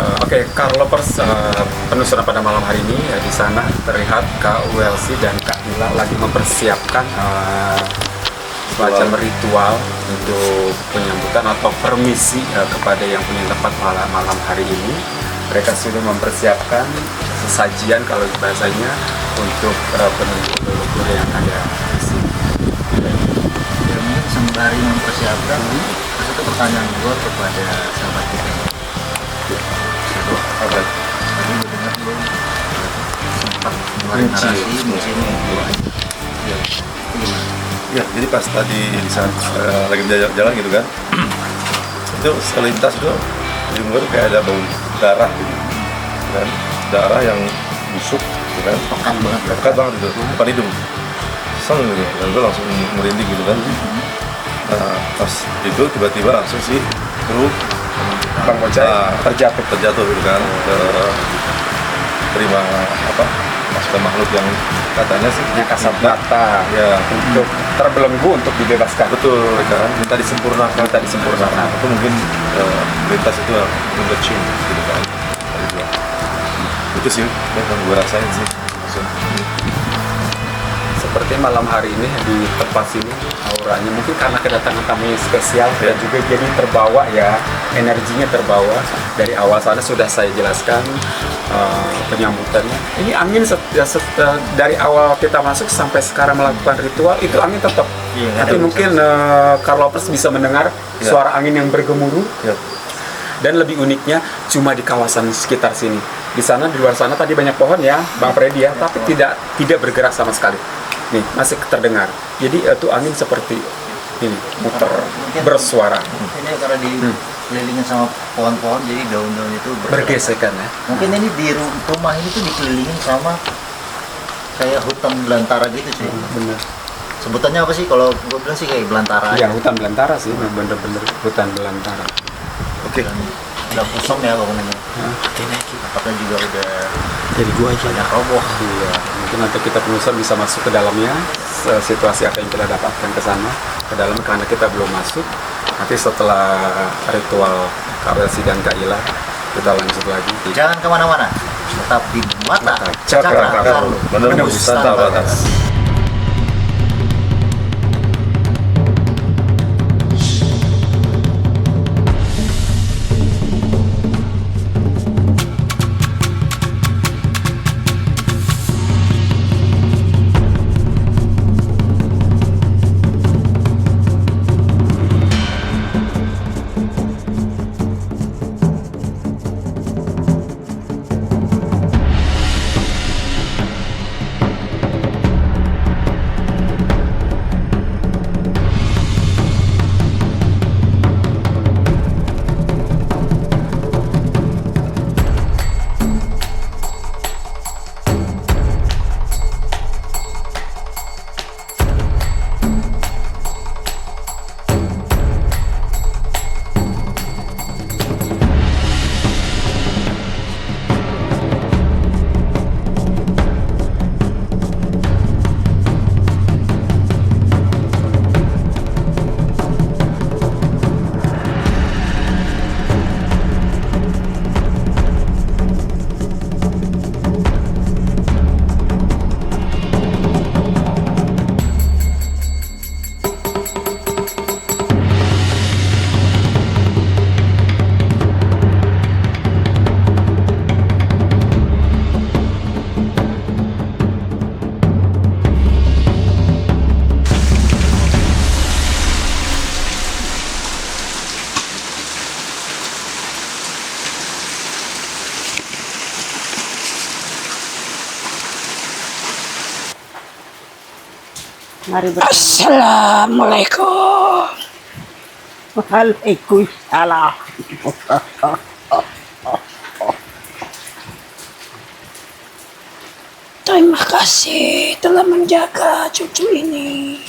Oke, Car Lovers, penelusuran pada malam hari ini ya, di sana terlihat Kak ULC dan Kak Ila lagi mempersiapkan semacam ritual untuk penyambutan atau permisi kepada yang punya tempat malam hari ini. Mereka sudah mempersiapkan sesajian kalau bahasanya untuk pengunjung yang ada di sini. Ya, mungkin sembari mempersiapkan, satu pertanyaan gue kepada sahabat kita. Tadi gue dengar lu sempat ngeluarin narasi di sini. Ya, jadi pas tadi di saat lagi jalan gitu kan, itu selintas itu di mulut kayak ada bau darah gitu, kan darah yang busuk, gitu kan, pekat banget itu, depan hidung, sang gitu, dan gue langsung merinding gitu kan. Nah, pas itu tiba-tiba langsung si kru Bang Bocai terjatuh gitu kan, terima apa masukan makhluk yang katanya sih kasat mata ya untuk terbelenggu untuk dibebaskan. betul kan, minta disempurnakan, itu mungkin lintas itu mengecing gitu kan, itu sih yang gue rasain sih langsung. Seperti malam hari ini di tempat sini auranya mungkin karena kedatangan tamu spesial dan juga jadi terbawa ya, energinya terbawa. Dari awal sana sudah saya jelaskan penyambutannya. Ini angin dari awal kita masuk sampai sekarang melakukan ritual itu angin tetap. Tapi mungkin Car Lovers bisa mendengar suara angin yang bergemuruh. Dan lebih uniknya cuma di kawasan sekitar sini. Di sana, di luar sana tadi banyak pohon ya, Bang Freddy ya, tapi tidak bergerak sama sekali. Nih, masih terdengar. Jadi itu angin seperti ini, muter, bersuara. Ini karena dikelilingin sama pohon-pohon, jadi daun-daun itu Bergesekan ya. Mungkin ini di rumah ini tuh dikelilingin sama kayak hutan belantara gitu sih. Bener. Sebutannya apa sih? Kalau gue bilang sih kayak belantara. Ya, hutan belantara sih, bener-bener hutan belantara. Oke. Udah kosong ya bangunannya. Apakah juga udah Jadi gua aja banyak roboh. Iya, mungkin nanti kita penelusur bisa masuk ke dalamnya, situasi apa yang kita dapatkan ke sana, ke dalam karena kita belum masuk. Nanti setelah ritual Kak ULC dan Kak Ila, kita lanjut lagi. Jangan kemana-mana, tetap di Mata Cakra Karlu, menembus tanpa batas. Mari bertemu. Assalamualaikum. Waalaikumsalam. Terima kasih telah menjaga cucu ini.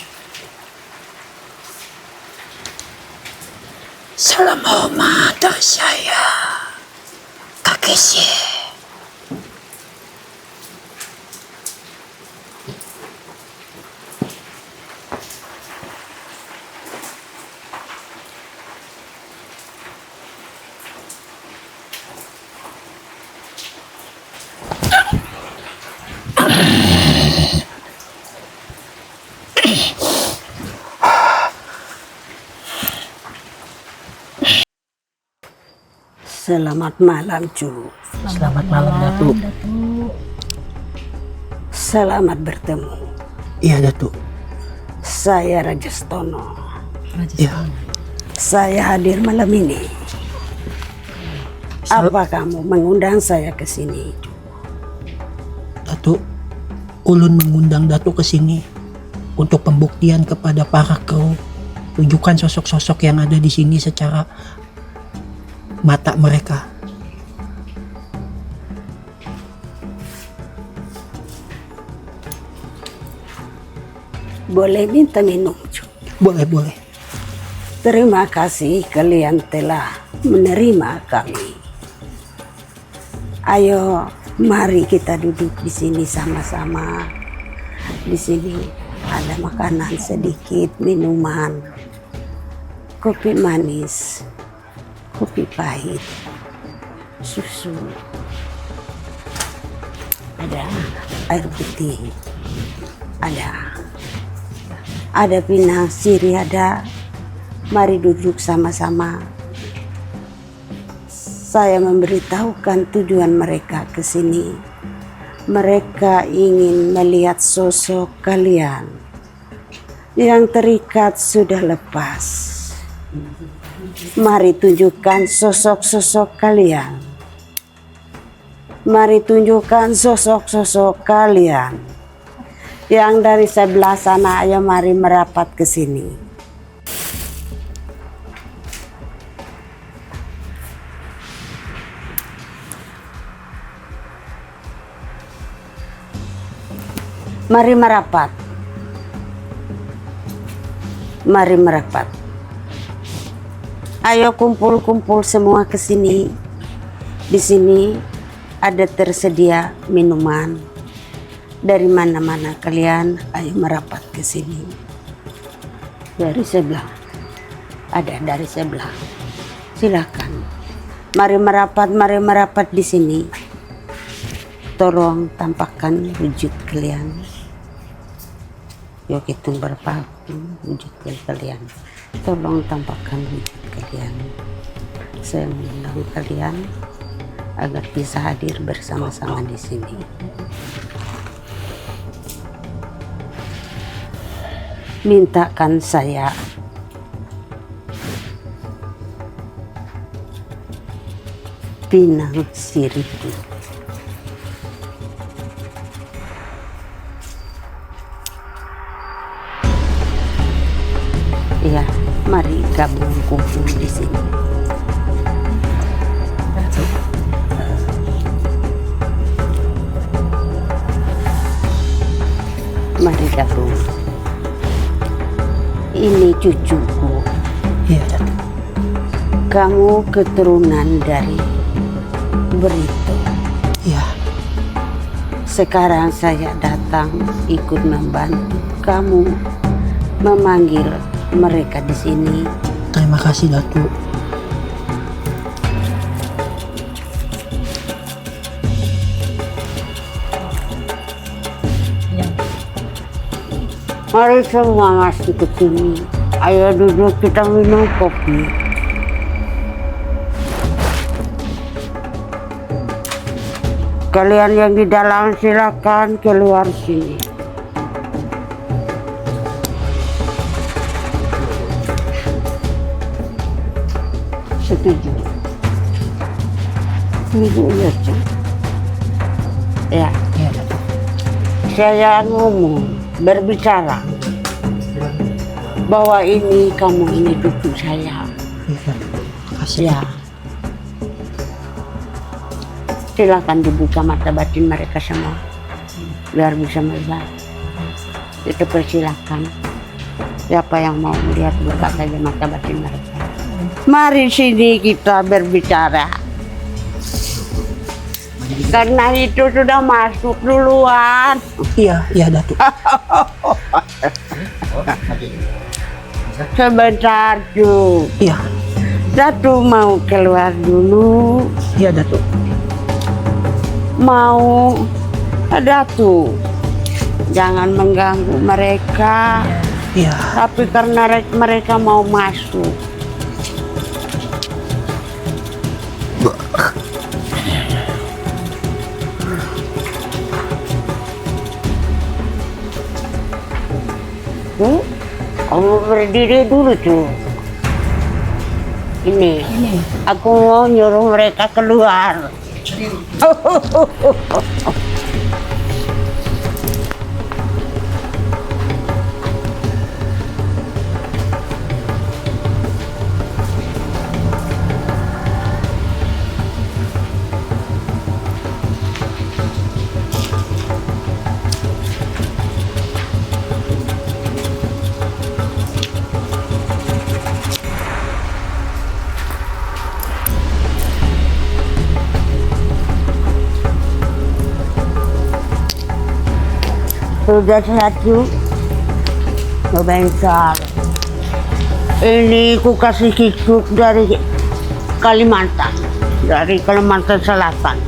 Salam hormat dari saya, kakek sih. Selamat malam, Cu. Selamat malam, Datuk. Selamat bertemu. Iya, Datuk. Saya Raja Stono. Iya. Saya hadir malam ini. Apa kamu mengundang saya ke sini? Datuk, ulun mengundang Datuk ke sini untuk pembuktian kepada para kru. Tunjukkan sosok-sosok yang ada di sini secara mata mereka. Boleh minta minum, Cu? Boleh, boleh. Terima kasih kalian telah menerima kami. Ayo, mari kita duduk di sini sama-sama. Di sini ada makanan sedikit, minuman, kopi manis, kopi pahit, susu, ada air putih, ada pinang siri, ada. Mari duduk sama-sama. Saya memberitahukan tujuan mereka ke sini. Mereka ingin melihat sosok kalian yang terikat sudah lepas. Mari tunjukkan sosok-sosok kalian. Mari tunjukkan sosok-sosok kalian. Yang dari sebelah sana, ayo mari merapat ke sini. Mari merapat. Mari merapat. Ayo kumpul-kumpul semua ke sini. Di sini ada tersedia minuman. Dari mana-mana kalian, ayo merapat ke sini. Dari sebelah. Ada dari sebelah. Silakan. Mari merapat di sini. Tolong tampakkan wujud kalian. Yuk hitung berapa wujud kalian. Tolong tampakkan wujud kalian. Saya mengundang kalian agar bisa hadir bersama-sama di sini. Mintakan saya pinang sirih. Ya, mari gabung kumpul di sini. Mari gabung. Ini cucuku. Iya, Datuk. Kamu keturunan dari Brito. Iya. Sekarang saya datang ikut membantu kamu memanggil mereka di sini. Terima kasih, Datuk. Mari semua masuk ke sini. Ayo duduk, kita minum kopi. Kalian yang di dalam silakan keluar sini. Setuju? Setuju ya, Cik? Ya. Iya, Datuk. Saya ngomong, berbicara bahwa ini kamu ini cucu saya. Iya. Makasih. Ya. Silakan dibuka mata batin mereka semua biar bisa melihat. Itu persilakan. Siapa yang mau melihat, buka saja mata batin mereka. Mari sini kita berbicara. Karena itu sudah masuk duluan. Iya, iya, Datuk. Sebentar, Cu. Iya. Datu mau keluar dulu. Iya, Datuk. Mau Datu. Jangan mengganggu mereka. Iya. Tapi karena mereka mau masuk. Kamu berdiri dulu tuh. Ini. Aku mau nyuruh mereka keluar. Sudah satu bentar. Ini ku kasih kikuk dari Kalimantan Selatan,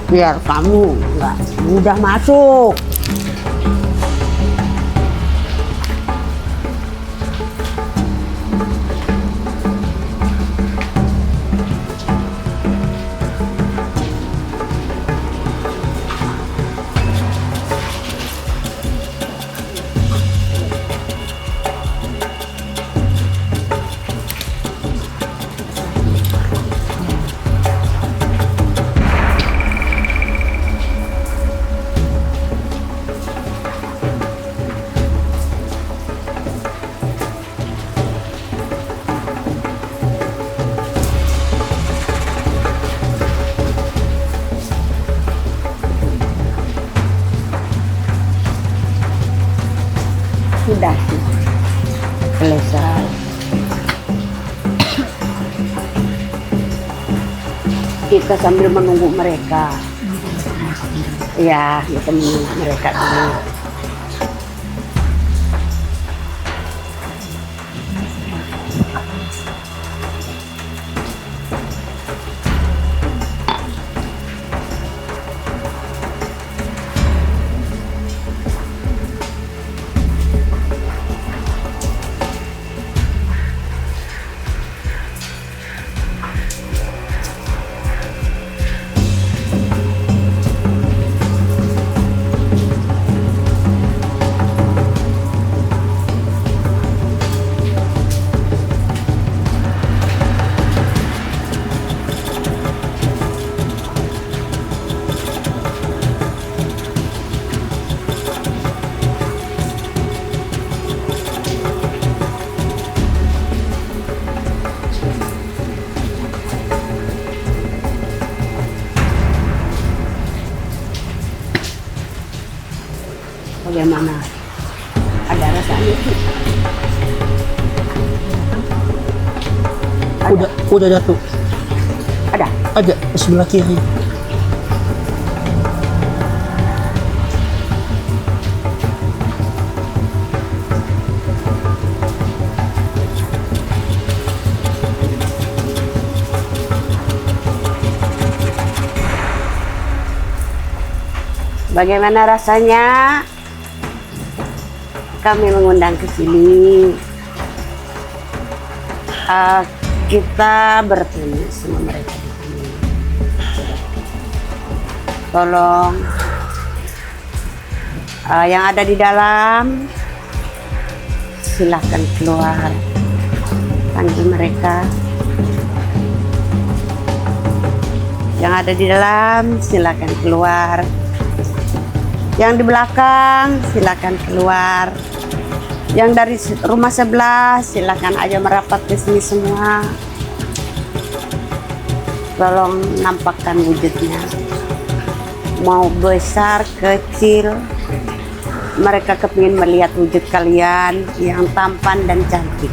biar kamu nggak mudah masuk. Sudah selesai. Kita sambil menunggu mereka. Ya, kita menunggu mereka dulu. Bagaimana? Ada rasanya sih? Udah Datuk. Ada sebelah kiri. Bagaimana rasanya kami mengundang ke sini? Kita bertemu sama mereka di sini. Tolong yang ada di dalam silahkan keluar, panggil mereka. Yang ada di dalam silakan keluar. Yang di belakang silakan keluar. Yang dari rumah sebelah silakan aja merapat ke sini semua. Tolong nampakkan wujudnya. Mau besar, kecil, mereka kepingin melihat wujud kalian yang tampan dan cantik.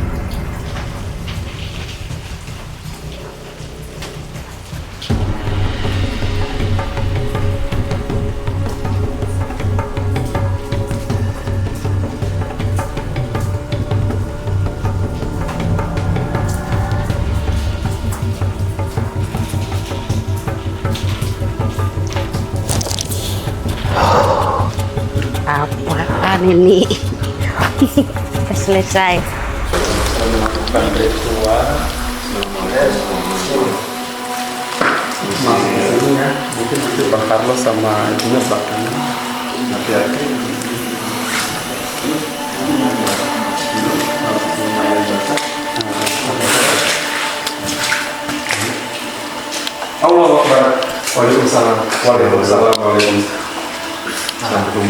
Apaan ini? Selesai. Melakukan ritual Carlos sama ibunya belakang. Hati-hati. Allah Akbar. Waalaikumsalam. Waalaikumsalam. Waalaikumsalam.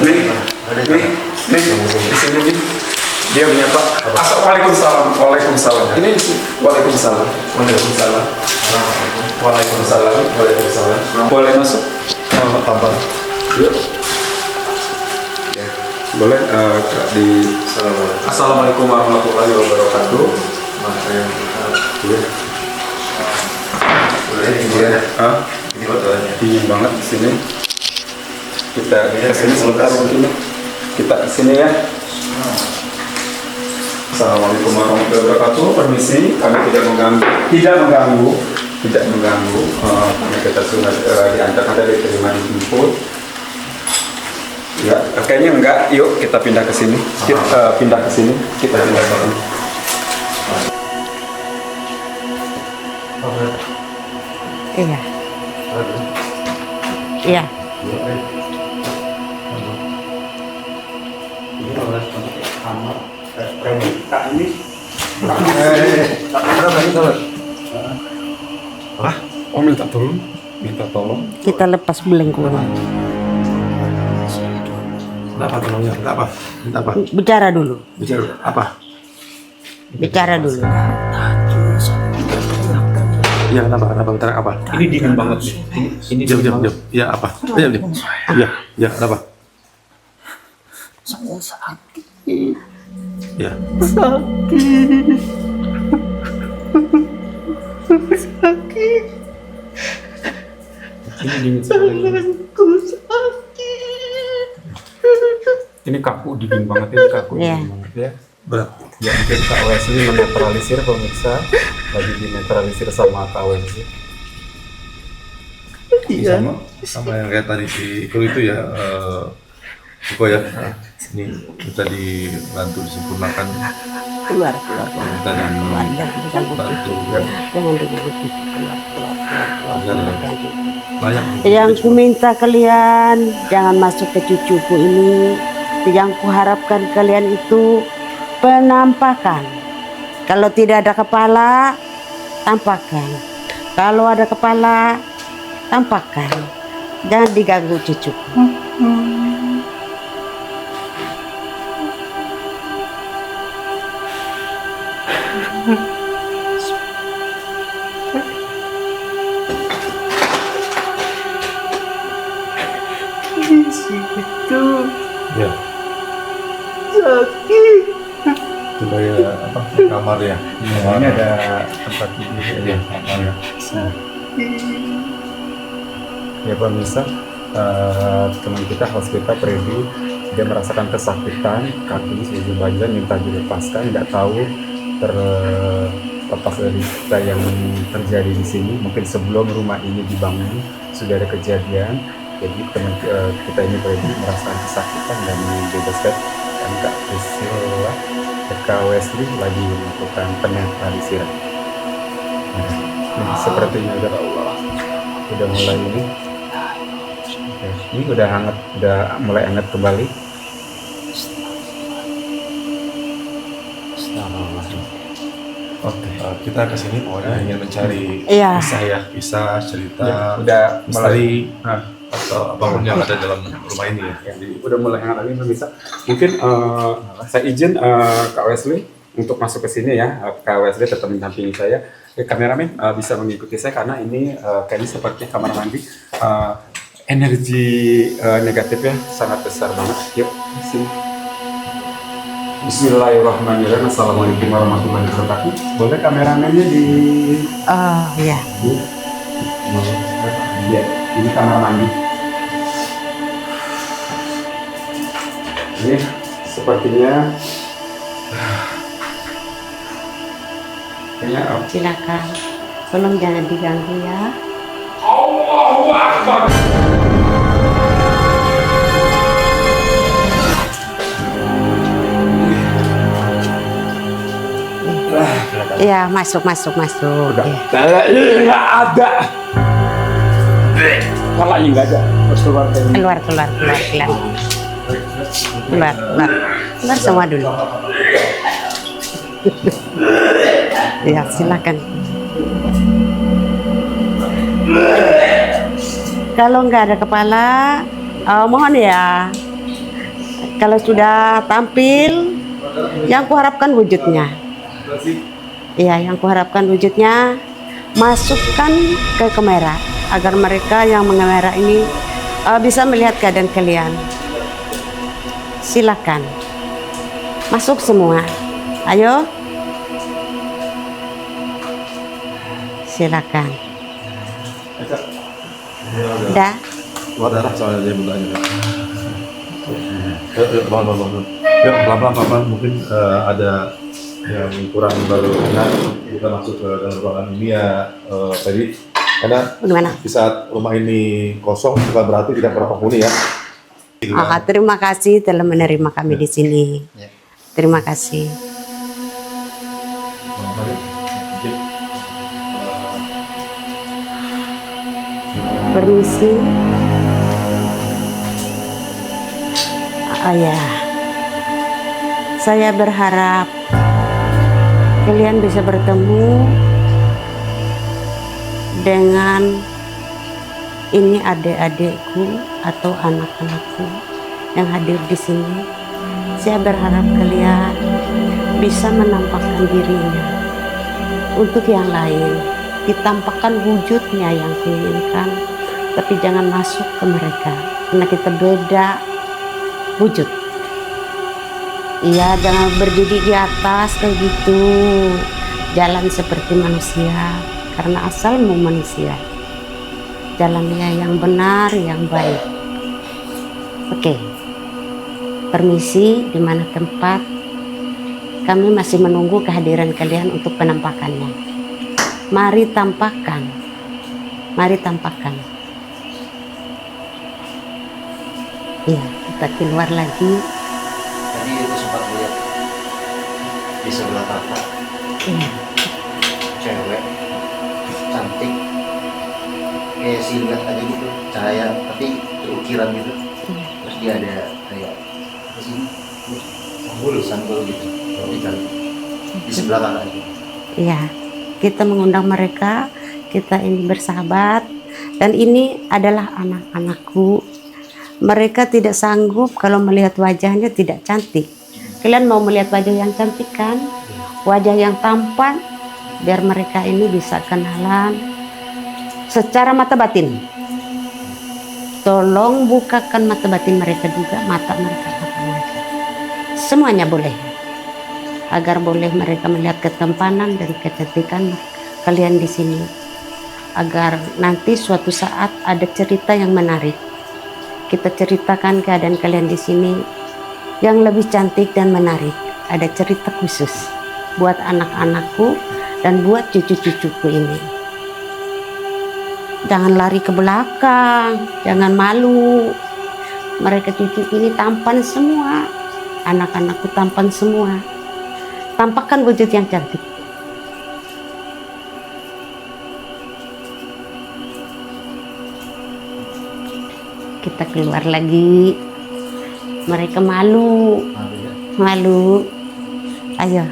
Nih, di sini nih. Dia punya Pak. Waalaikumsalam. Waalaikumsalam. Ini Waalaikumsalam. Waalaikumsalam. Waalaikumsalam. Waalaikumsalam. Boleh masuk? Tambah. Yuk. Boleh di Assalamualaikum warahmatullahi wabarakatuh. Ini fotonya. Dingin banget di sini. Kita kesini sebentar mungkin. Kita kesini ya. Assalamualaikum warahmatullahi wabarakatuh. Permisi, kami tidak mengganggu. Kami kita sudah diantarkan dari terima dijemput. Ya, kayaknya enggak. Yuk kita pindah ke sini. Kita pindah ke sini. Iya. Iya. Oh, minta tolong. Kita lepas belenggu. Apa tolongnya? Apa? Bicara dulu. Bicara dulu. Ya, kenapa? Bentar, apa? Ini dingin banget nih. Ini Diam. Ya, apa? Diam. Ya, kenapa? Saya sakit. Ya. Ini dingin sekali. Ini kaku dingin banget ya, Iya. dingin banget ya. Berat. Ya mungkin Kak Wesley menetralisir pemirsa, lagi dinetralisir sama Kak Wesley. Sama yang kayak tadi di Iko itu ya, Iko ya, ini kita dibantu disempurnakan, Keluar. kita dibantu Jangan dulu. agar layak. Yang ku minta kalian jangan masuk ke cucuku ini. Yang ku harapkan kalian itu penampakan. Kalau tidak ada kepala, tampakkan. Kalau ada kepala, tampakkan. Jangan diganggu cucuku. Ya. Coba ya, apa? Kamar ya. Ini ada tempat tidur ya. Kamar ya. Ya pemirsa, teman kita, host kita Freddy, dia merasakan kesakitan kaki sejauh bagian, minta dilepaskan, nggak tahu terlepas dari kita yang terjadi di sini. Mungkin sebelum rumah ini dibangun sudah ada kejadian. Jadi teman kita ini Freddy merasakan kesakitan dan dibebaskan, dan Kak Wesley lagi melakukan penetralisiran. Nah, sepertinya Allah udah mulai ini. Oke, ini udah hangat, udah mulai hangat kembali. Oke, kita kesini pokoknya ingin mencari Iya. kisah ya, kisah cerita, Udah misteri Nah, atau apapun yang ada dalam rumah ini ya. jadi udah mulai hangat lagi pemirsa. Mungkin saya izin Kak Wesley untuk masuk ke sini ya. Kak Wesley tetap mendampingi saya. Kameramen bisa mengikuti saya karena ini kayaknya seperti kamar mandi. Energi negatifnya sangat besar banget. Yuk, sini. Bismillahirrahmanirrahim. Assalamualaikum warahmatullahi wabarakatuh. Boleh kameramennya di Oh iya. Ya, ini kamar mandi. Ini sepertinya kayaknya Silakan. Tolong jangan diganggu ya. Allahu Akbar. Iya, masuk. Udah. Iya. Nggak ada. Kepalanya nggak ada. Harus keluar dari Keluar. Keluar semua dulu. Ya, silakan. Kalau nggak ada kepala, mohon ya. Kalau sudah tampil, yang kuharapkan wujudnya. Iya, yang kuharapkan wujudnya, masukkan ke kamera agar mereka yang mengamera ini bisa melihat keadaan kalian. Silakan. Masuk semua. Ayo. Silakan. Dah. Keluar darah soalnya dia bundanya. Yuk, bangun. Yuk, pelan-pelan. Mungkin ada yang kurang baru enak. Kita masuk ke dalam ruangan ini ya, tadi. Karena Bagaimana? di saat rumah ini kosong, bukan berarti tidak pernah penghuni ya. Terima kasih telah menerima kami di sini. Ya. Terima kasih. Permisi. Ya. Saya berharap kalian bisa bertemu dengan ini adik-adikku atau anak-anakku yang hadir di sini. Saya berharap kalian bisa menampakkan dirinya untuk yang lain, ditampakkan wujudnya yang diinginkan, tapi jangan masuk ke mereka karena kita beda wujud. Iya, jangan berdiri di atas kayak gitu. Jalan seperti manusia karena asalmu manusia. Jalannya yang benar, yang baik. Oke. Permisi, di mana tempat? Kami masih menunggu kehadiran kalian untuk penampakannya. Mari tampakkan. Mari tampakkan. Iya, kita keluar lagi. Tadi itu sempat lihat di sebelah kakak Iya. cewek cantik kayak singkat aja gitu, cahaya tapi ukiran gitu. Terus dia ada kayak apa sih, sanggul gitu di sebelah kakak itu. Iya, kita mengundang mereka, kita ini bersahabat, dan ini adalah anak-anakku. Mereka tidak sanggup kalau melihat wajahnya tidak cantik. Kalian mau melihat wajah yang cantik kan? Wajah yang tampan, biar mereka ini bisa kenalan secara mata batin. Tolong bukakan mata batin mereka juga, mata mereka. Semuanya boleh. Agar boleh mereka melihat ketampanan dan kecantikan kalian di sini. Agar nanti suatu saat ada cerita yang menarik. Kita ceritakan keadaan kalian di sini yang lebih cantik dan menarik. Ada cerita khusus buat anak-anakku dan buat cucu-cucuku ini. Jangan lari ke belakang, jangan malu. Mereka cucu ini tampan semua, anak-anakku tampan semua. Tampakkan wujud yang cantik. Kita keluar lagi. Mereka malu. Malu. Ayo.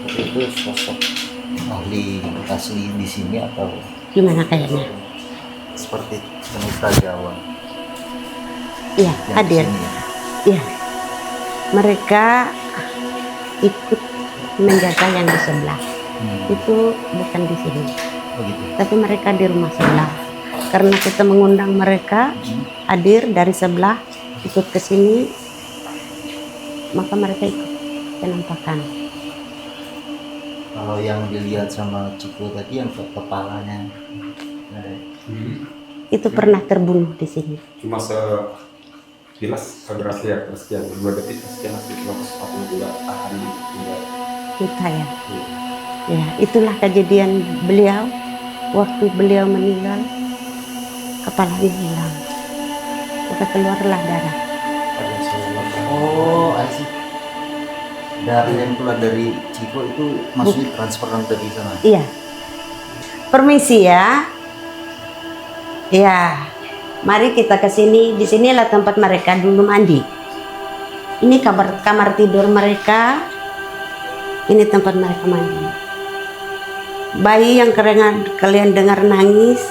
Itu sosok ahli asli di sini atau Gimana kayaknya? seperti penista Jawa Iya, yang hadir. di sini ya? Iya. Mereka ikut menjaga yang di sebelah. Itu bukan di sini. Begitu. Tapi mereka di rumah sebelah. Karena kita mengundang mereka hadir dari sebelah, ikut ke sini, maka mereka ikut penampakan. Kalau yang dilihat sama Ciko tadi yang kepalanya ada. Itu pernah terbunuh di sini. cuma sekilas seberapa ya, sekian 2 detik sekian terus aku juga akan juga Kita ya. Ya, itulah kejadian beliau. Waktu beliau meninggal, kepalanya hilang. Maka keluarlah darah. Oh, I see. Darah yang keluar dari Ciko itu maksudnya transferan dari sana. Iya. Permisi ya. Ya, mari kita ke sini. Di sinilah tempat mereka dulu mandi. Ini kamar tidur mereka. Ini tempat mereka mandi. Bayi yang kalian dengar nangis,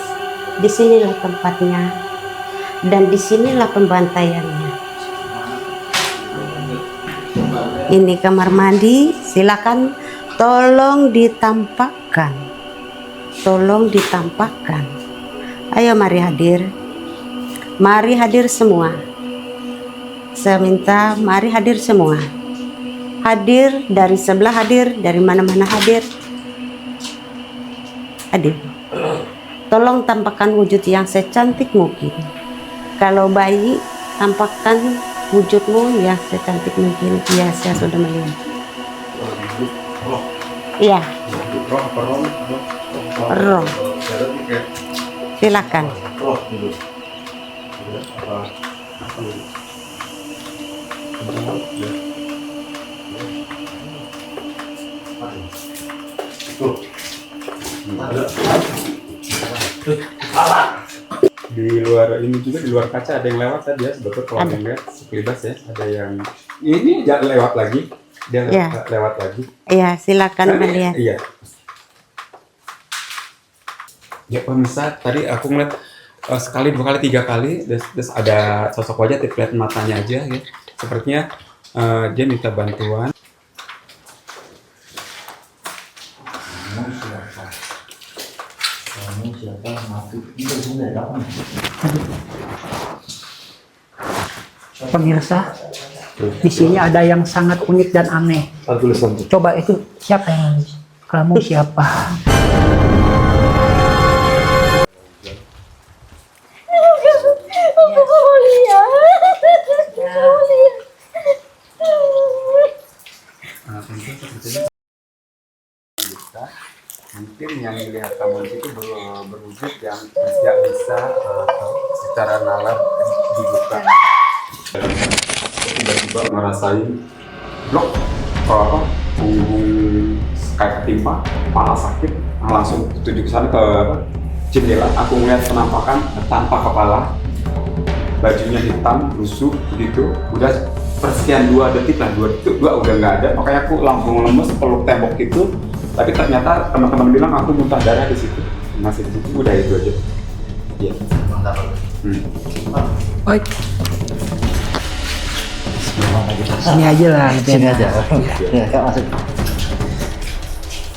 di sinilah tempatnya. Dan di sinilah pembantaiannya. Ini kamar mandi, silakan tolong ditampakkan. Tolong ditampakkan. Ayo mari hadir. Mari hadir semua. Saya minta mari hadir semua. Hadir dari sebelah hadir, dari mana-mana hadir. Hadir. Tolong tampakkan wujud yang secantik mungkin. Kalau bayi, tampakkan wujudmu yang secantik mungkin. Iya, saya sudah melihat. Iya. Roh. Silakan. Di luar ini juga, di luar kaca ada yang lewat tadi ya, sebetulnya kalau yang lihat sekelibas ya, ada yang ini lewat lagi, dia lewat lagi. Iya, silakan melihat. Iya. Ya pemirsa, tadi aku ngeliat sekali, 2 kali, 3 kali, terus ada sosok wajah, lihat matanya aja ya. Sepertinya dia minta bantuan. Pemirsa, di sini ada yang sangat unik dan aneh. Coba itu siapa yang nulis? Kamu siapa? Mungkin yang dilihat kamu itu berwujud yang tidak bisa secara nalar dibuka. Tiba-tiba ngerasain blok punggung kayak ketimpa, kepala sakit, langsung tuju ke sana ke jendela. Aku ngeliat penampakan tanpa kepala, bajunya hitam, busuk begitu. Udah persekian 2 detik lah, 2 detik udah nggak ada. Makanya aku langsung lemes peluk tembok itu. Tapi ternyata teman-teman bilang aku muntah darah di situ, masih di situ. Udah itu aja. Iya. Oi. Sini aja lah. Sini aja. Ya, masuk.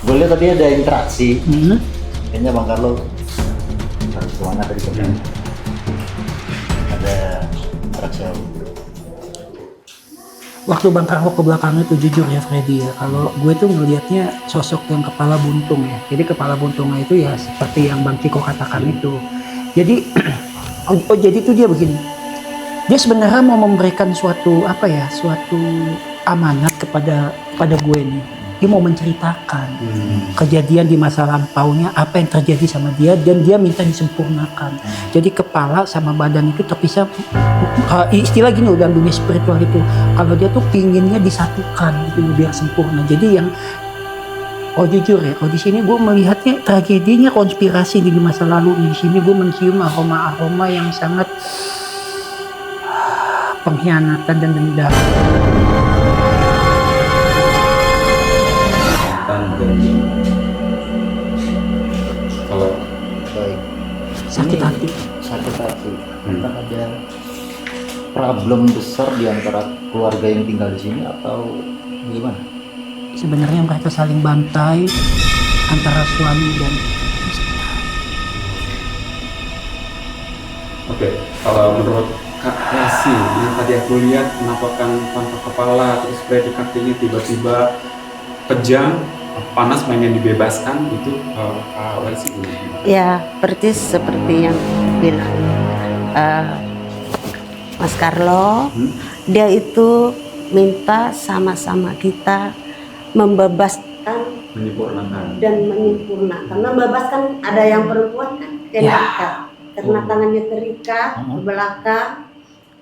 Boleh tadi ada interaksi. Kayaknya Bang Carlo harus kemana tadi kan? Ada interaksi. Waktu Bang Carlo ke belakang itu jujur ya Freddy ya, kalau gue tuh ngelihatnya sosok yang kepala buntung ya. Jadi kepala buntungnya itu ya seperti yang Bang Ciko katakan itu. Jadi jadi itu dia begini. Dia sebenarnya mau memberikan suatu suatu amanat kepada gue nih. Dia mau menceritakan kejadian di masa lampaunya, apa yang terjadi sama dia, dan dia minta disempurnakan. Jadi kepala sama badan itu terpisah. Istilah gini dalam dunia spiritual itu, kalau dia tuh pinginnya disatukan gitu biar sempurna. Jadi yang jujur ya, kalau di sini gue melihatnya tragedinya konspirasi di masa lalu. Di sini gue mencium aroma yang sangat pengkhianatan dan dendam. Kalau Baik. Sakit hati. Sakit hati. Apakah ada problem besar di antara keluarga yang tinggal di sini atau gimana? Sebenarnya mereka saling bantai antara suami dan istri. oke, kalau menurut Kak Yasi, yang tadi aku lihat penampakan tanpa kepala, terus di kakinya tiba-tiba kejang, panas, pengen dibebaskan, itu Kak Yasi gimana? Ya, persis seperti yang bilang Mas Carlo, dia itu minta sama-sama kita membebaskan Menyempurnakan. dan menyempurnakan. Membebaskan, ada yang perempuan kan terikat, karena tangannya terikat ke belakang.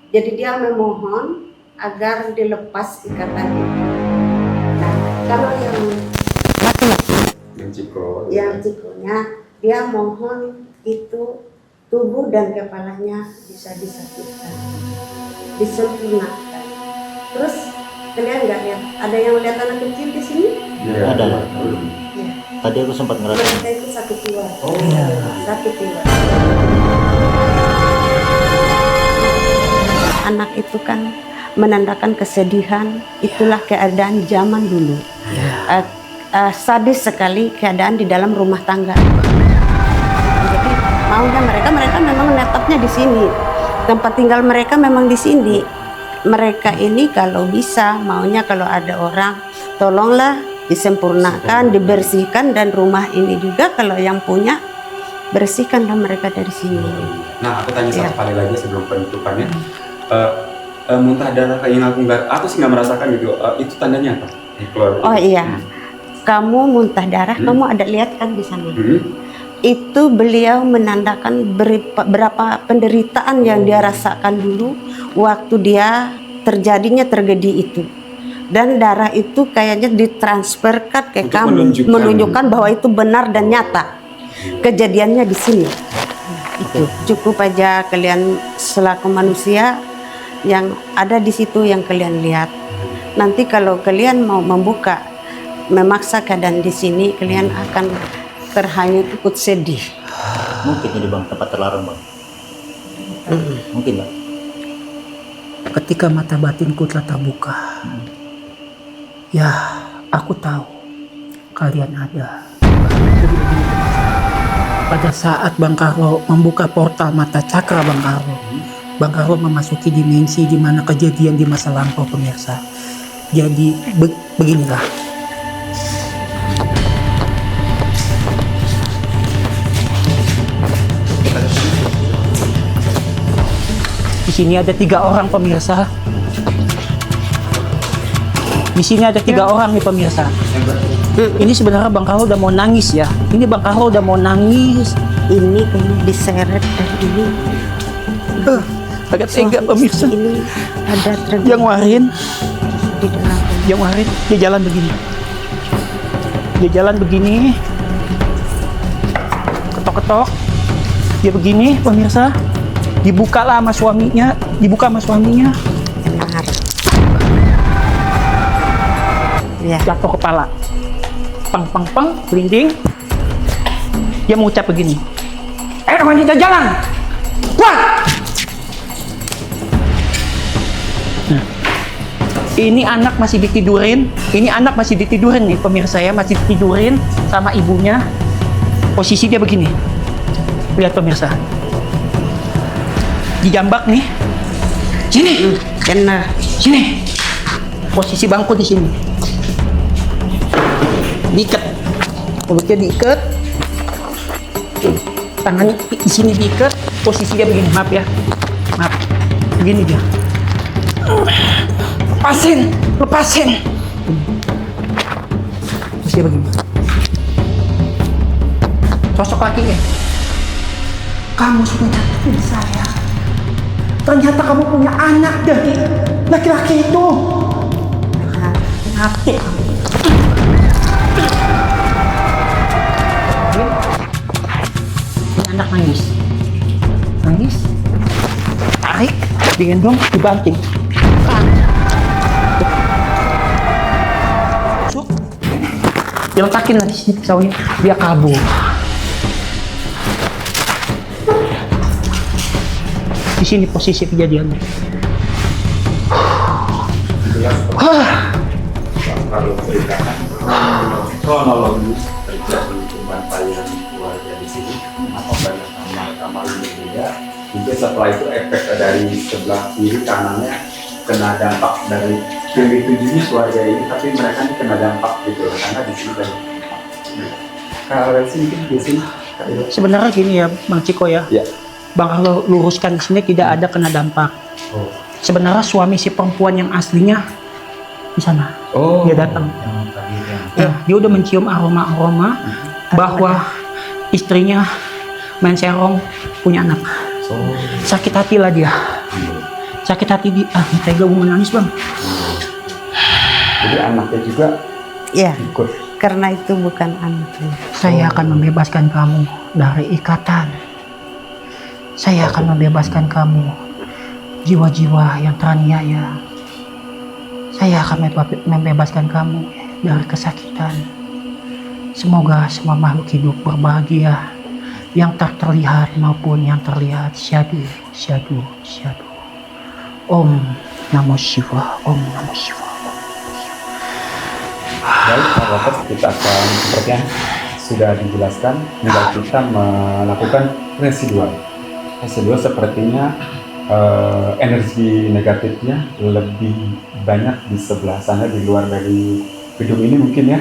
Jadi dia memohon agar dilepas ikatan itu. Nah, kalau yang laki-laki, Yang Ciko. yang Cikonya, dia mohon itu tubuh dan kepalanya bisa disatukan, disempurnakan. Terus kalian nggak lihat ada yang lihat anak kecil di sini? Ada. Ya. Tadi aku sempat ngerasain. Mereka itu satu keluarga. Satu keluarga. Anak itu kan menandakan kesedihan, itulah keadaan zaman dulu. Sadis sekali keadaan di dalam rumah tangga. Jadi maunya mereka memang menetapnya di sini. Tempat tinggal mereka memang di sini. Mereka ini kalau bisa maunya kalau ada orang tolonglah disempurnakan, dibersihkan, dan rumah ini juga kalau yang punya bersihkanlah mereka dari sini. Nah, aku tanya satu kali lagi sebelum penutupannya. Muntah darah yang aku nggak merasakan gitu, itu tandanya apa? Oh iya, kamu muntah darah, kamu ada lihat kan di sana? Itu beliau menandakan berapa penderitaan yang dia rasakan dulu waktu dia terjadi itu. Dan darah itu kayaknya ditransferkan ke kamu, menunjukkan bahwa itu benar dan nyata. Kejadiannya di sini. Itu cukup aja kalian selaku manusia yang ada di situ yang kalian lihat. Nanti kalau kalian mau membuka, memaksa keadaan di sini, kalian akan terhanyut ikut sedih. Mungkin ini bang tempat terlarang bang. Mungkin bang. Ketika mata batinku telah terbuka, ya aku tahu kalian ada. Pada saat Bang Carlo membuka portal mata cakra Bang Carlo memasuki dimensi di mana kejadian di masa lampau pemirsa. Jadi beginilah. Di sini ada 3 orang pemirsa. Di sini ada 3 orang nih pemirsa. Ini sebenarnya Bang Carlo udah mau nangis ya. Ini Bang Carlo udah mau nangis. Ini kayaknya diseret dan ini. Agak tega pemirsa. Ini ada tragedi Yang Warin, di dalam. yang Warin, dia jalan begini. Dia jalan begini. Ketok-ketok. Dia begini pemirsa. Dibuka lah sama suaminya. Dibuka sama suaminya. Benar. Ya. Jatuh kepala. Pang, berinding. Dia mengucap begini. Wanita jalan. Wah! Nah, ini anak masih ditidurin. Ini anak masih ditidurin nih pemirsa ya, masih ditidurin sama ibunya. Posisi dia begini. Lihat pemirsa. Dijambak nih. Sini. Benar. Sini. Posisi bangku di sini. Diikat. Mulutnya diikat. Tangannya di sini diikat. Posisi dia begini. Maaf ya. Maaf. Begini dia. Lepasin. Terus dia begini. Sosok lakinya. Kamu sudah nyakitin saya. Ternyata kamu punya anak dari laki-laki itu. Hati. Ini anak nangis. Tarik, digendong, dibanting. Diletakin lah di sini pisaunya, dia kabur. Di sini posisi kejadiannya. Kalau ceritakan kronologis terjadi pembantaian keluarga di sini, apa banyak kamar berbeda. Mungkin setelah itu efek dari sebelah kiri kanannya kena dampak dari kiri tujuhnya keluarga ini, tapi mereka ini kena dampak gitu karena di sini banyak. Kalau sini di sini Sebenarnya gini ya Bang Ciko ya. Bang Carlo luruskan di sini tidak ada kena dampak. Sebenarnya suami si perempuan yang aslinya di sana. Dia datang. Ya, dia udah mencium aroma bahwa istrinya main serong punya anak. Sakit hati lah dia. Sakit hati dia. Tega menangis bang. Jadi anaknya juga ikut. Karena itu bukan anak. Saya akan membebaskan kamu dari ikatan Saya akan membebaskan kamu, jiwa-jiwa yang teraniaya. Saya akan membebaskan kamu dari kesakitan. Semoga semua makhluk hidup berbahagia, yang tak terlihat maupun yang terlihat. Syadu, syadu, syadu. Om Namo Shiva, Om Namo Shiva. Baik, Pak Bapak, kita akan seperti yang sudah dijelaskan, tinggal kita melakukan residual. Residual sepertinya energi negatifnya lebih banyak di sebelah sana, di luar dari gedung ini mungkin ya.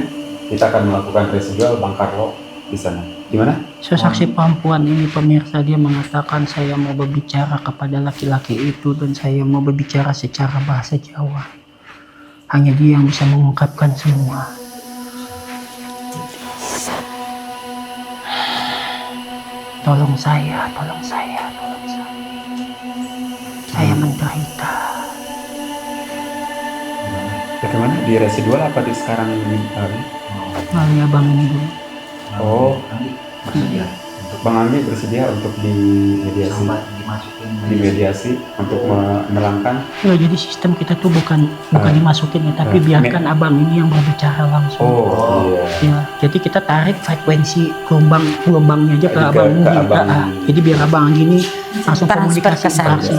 Kita akan melakukan residual Bang Carlo di sana. Gimana? Sesaksi perempuan ini pemirsa, dia mengatakan saya mau berbicara kepada laki-laki itu dan saya mau berbicara secara bahasa Jawa. Hanya dia yang bisa mengungkapkan semua. Tolong saya, tolong saya, tolong saya. Saya menderita. Bagaimana? Di residual apa di sekarang ini? Melalui abang ini dulu. Oh, Maksudnya Bang Anggi bersedia untuk sama dimasukin dimediasi untuk menerangkan. Nggak, jadi sistem kita tuh bukan dimasukin ya, tapi biarkan abang ini yang berbicara langsung. Oh, iya. Ya, jadi kita tarik frekuensi gelombangnya aja ke Ke- abang ke ini. abang. Jadi biar abang ini langsung Transfer komunikasi ke saya. interaksi.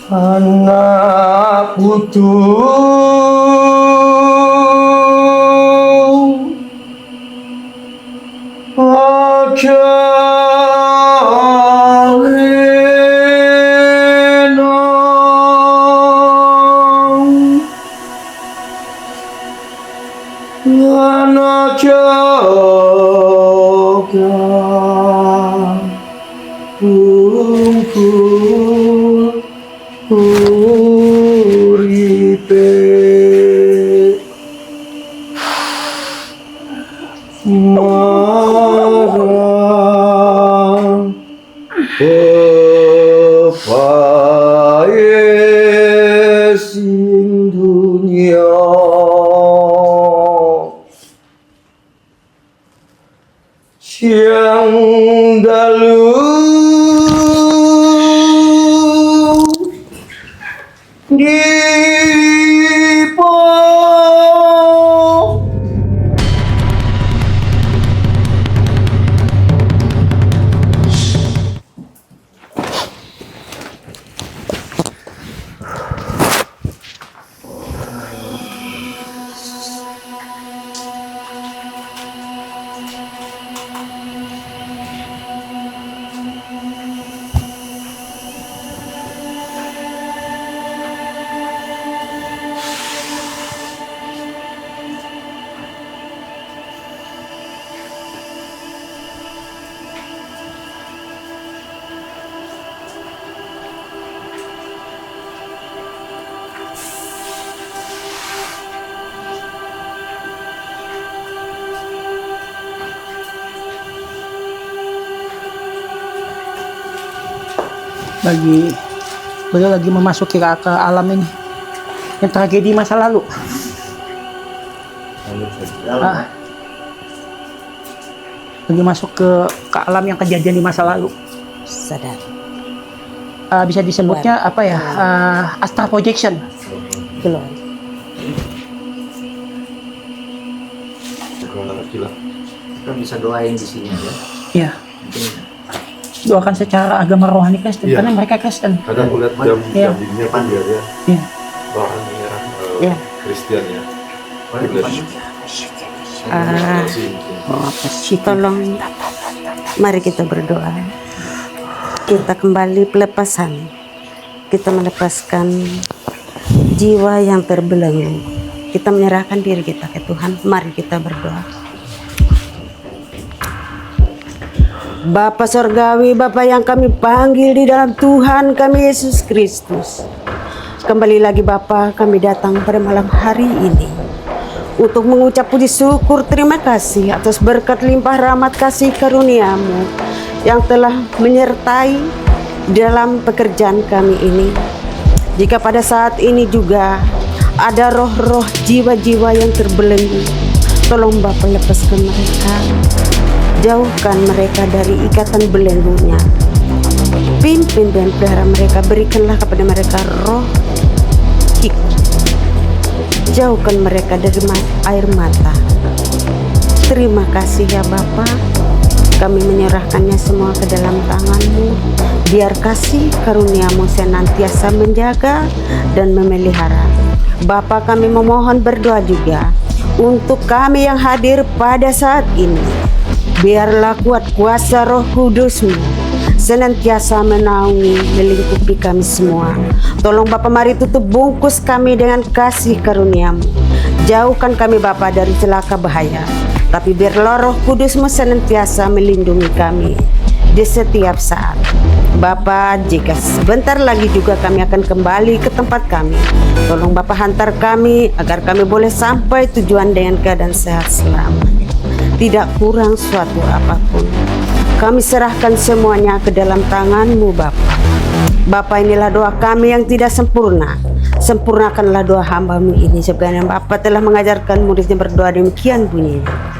Anak putu anak jaga kumpul uripe marang pepae sing dunia siang dalu Dipo beliau lagi memasuki ke alam ini, yang tragedi masa lalu. Lagi masuk ke alam yang kejadian di masa lalu. Sadar. Bisa disebutnya apa ya, astral projection. Keluar. Kita bisa doain di sini ya. Ya, doakan secara agama rohani Kristen, Iya. karena mereka Kristen. Kadang aku lihat jam Iya. dindingnya kan dia ya Iya. bahan merah Iya. Kristen ya. Ah, tolong, mari kita berdoa. Kita kembali pelepasan. Kita melepaskan jiwa yang terbelenggu. Kita menyerahkan diri kita ke Tuhan. Mari kita berdoa. Bapa Sorgawi, Bapa yang kami panggil di dalam Tuhan kami Yesus Kristus. Kembali lagi Bapa, kami datang pada malam hari ini untuk mengucap puji syukur terima kasih atas berkat limpah rahmat kasih karunia-Mu yang telah menyertai dalam pekerjaan kami ini. Jika pada saat ini juga ada roh-roh jiwa-jiwa yang terbelenggu, tolong Bapak lepaskan mereka, jauhkan mereka dari ikatan belenggunya. Pimpin dan pelihara mereka, berikanlah kepada mereka roh hikmah. Jauhkan mereka dari air mata. Terima kasih ya Bapa. Kami menyerahkannya semua ke dalam tangan-Mu. Biar kasih karunia-Mu senantiasa menjaga dan memelihara. Bapa, kami memohon berdoa juga untuk kami yang hadir pada saat ini. Biarlah kuat kuasa Roh Kudus-Mu senantiasa menaungi, melingkupi kami semua. Tolong Bapa, mari tutup bungkus kami dengan kasih karunia-Mu. Jauhkan kami Bapa dari celaka bahaya. Tapi biarlah Roh Kudus-Mu senantiasa melindungi kami di setiap saat. Bapa, jika sebentar lagi juga kami akan kembali ke tempat kami, tolong Bapa hantar kami agar kami boleh sampai tujuan dengan keadaan sehat selamat. Tidak kurang suatu apapun. Kami serahkan semuanya ke dalam tangan-Mu Bapa. Bapa, inilah doa kami yang tidak sempurna. Sempurnakanlah doa hamba-Mu ini, sebagaimana Bapa telah mengajarkan muridnya berdoa demikian bunyinya.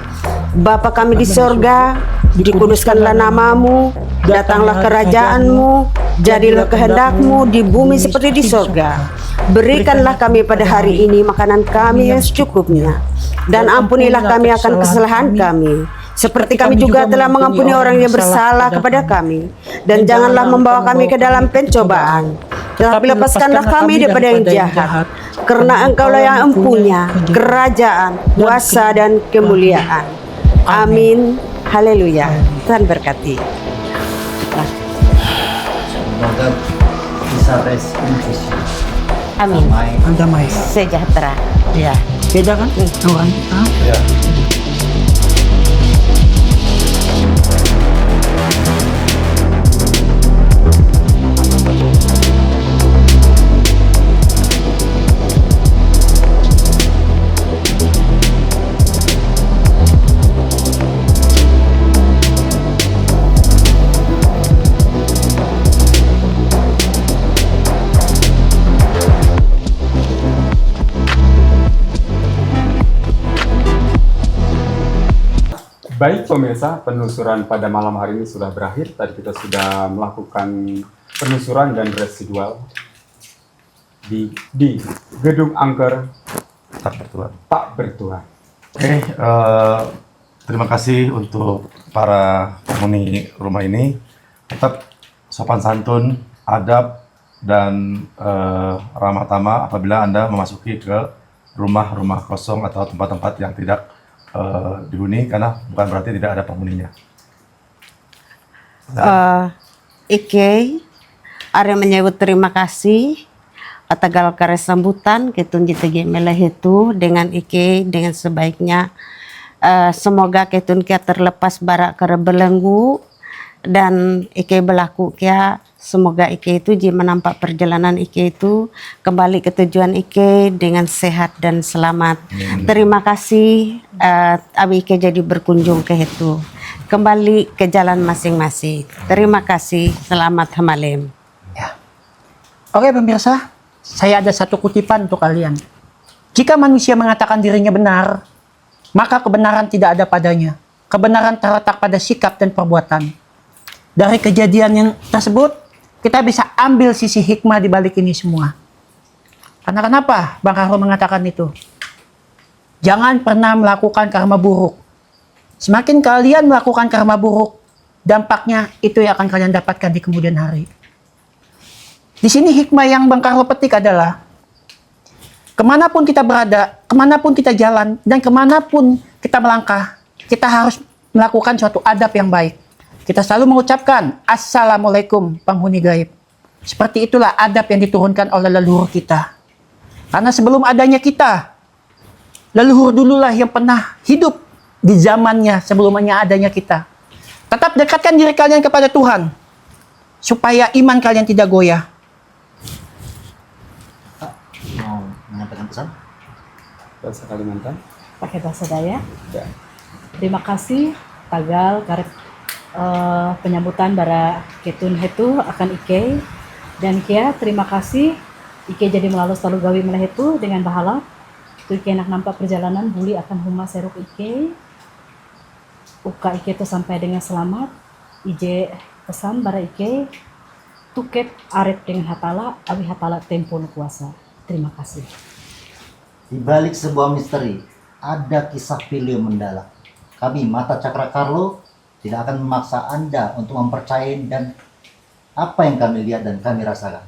Bapa kami di sorga, dikuduskanlah nama-Mu, datanglah kerajaan-Mu, jadilah kehendak-Mu di bumi seperti di sorga. Berikanlah kami pada hari ini makanan kami yang secukupnya, dan ampunilah kami akan kesalahan kami, seperti kami juga telah mengampuni orang yang bersalah kepada kami. Dan janganlah membawa kami ke dalam pencobaan, tetapi lepaskanlah kami daripada yang jahat. Karena Engkaulah yang empunya kerajaan, kuasa, dan kemuliaan. Amin. Haleluya. Tuhan berkati. Semoga bisa rest in peace. Amin. Damai. Sejahtera. Ya. Beda kan? Orang. Ya. Baik pemirsa, penelusuran pada malam hari ini sudah berakhir. Tadi kita sudah melakukan penelusuran dan residual di Gedung Angker Tak bertuan. Pak Bertuah. Oke, terima kasih untuk para penghuni rumah ini. Tetap sopan santun, adab, dan ramah tamah apabila Anda memasuki ke rumah-rumah kosong atau tempat-tempat yang tidak dihuni, karena bukan berarti tidak ada penghuninya. Ike, are menyebut terima kasih atagal kare sambutan ketun jitege meleh itu dengan Ike dengan sebaiknya. Semoga ketun kia terlepas barak kare belenggu dan Ike berlaku kia. Semoga Ike itu jika menampak perjalanan Ike itu kembali ke tujuan Ike dengan sehat dan selamat. Terima kasih abi Ike jadi berkunjung ke itu. Kembali ke jalan masing-masing. Terima kasih. Selamat malam. Ya. Oke pemirsa, saya ada satu kutipan untuk kalian. Jika manusia mengatakan dirinya benar, maka kebenaran tidak ada padanya. Kebenaran terletak pada sikap dan perbuatan. Dari kejadian yang tersebut, kita bisa ambil sisi hikmah di balik ini semua. Karena kenapa Bang Karlo mengatakan itu? Jangan pernah melakukan karma buruk. Semakin kalian melakukan karma buruk, dampaknya itu yang akan kalian dapatkan di kemudian hari. Di sini hikmah yang Bang Karlo petik adalah, kemanapun kita berada, kemanapun kita jalan, dan kemanapun kita melangkah, kita harus melakukan suatu adab yang baik. Kita selalu mengucapkan Assalamualaikum penghuni gaib. Seperti itulah adab yang diturunkan oleh leluhur kita. Karena sebelum adanya kita, leluhur dululah yang pernah hidup di zamannya sebelumnya adanya kita. Tetap dekatkan diri kalian kepada Tuhan, supaya iman kalian tidak goyah. Mau menyampaikan pesan? Bahasa Kalimantan. Pakai bahasa Dayak. Ya. Terima kasih Tagal Karep penyambutan bara ketun hetu akan Ike dan kia terima kasih Ike jadi melalui selalu gawi melah itu dengan bahalap tu Ike nak nampak perjalanan buli akan huma seruk Ike uka Ike itu sampai dengan selamat ije pesan bara Ike tuket aret dengan hatala awi hatala tempo nu kuasa. Terima kasih. Di balik sebuah misteri, ada kisah pilu mendalam. Kami, Mata Cakra Carlo, tidak akan memaksa Anda untuk mempercayai dan apa yang kami lihat dan kami rasakan.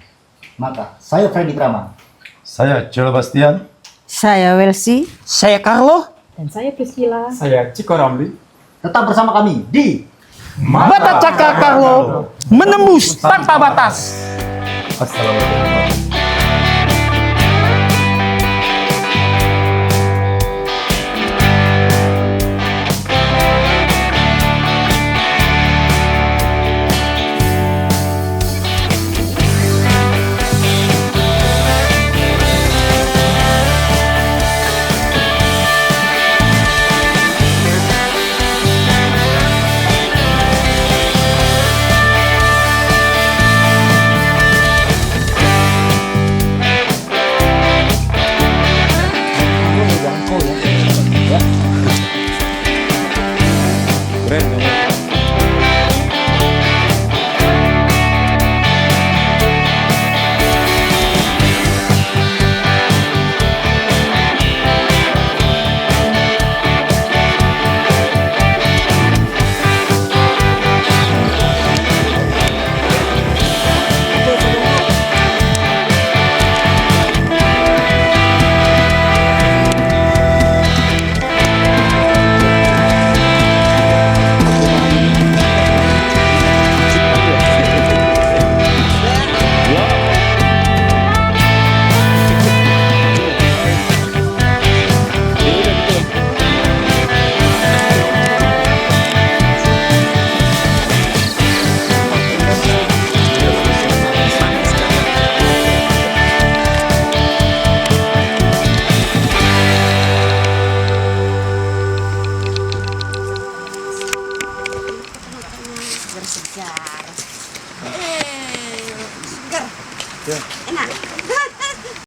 Maka, saya Freddy Kraman. Saya Joel Bastian. Saya Welsi. Saya Carlo. Dan saya Priscilla. Saya Ciko Ramli. Tetap bersama kami di Mata Cakra Carlo menembus tanpa batas. Assalamualaikum.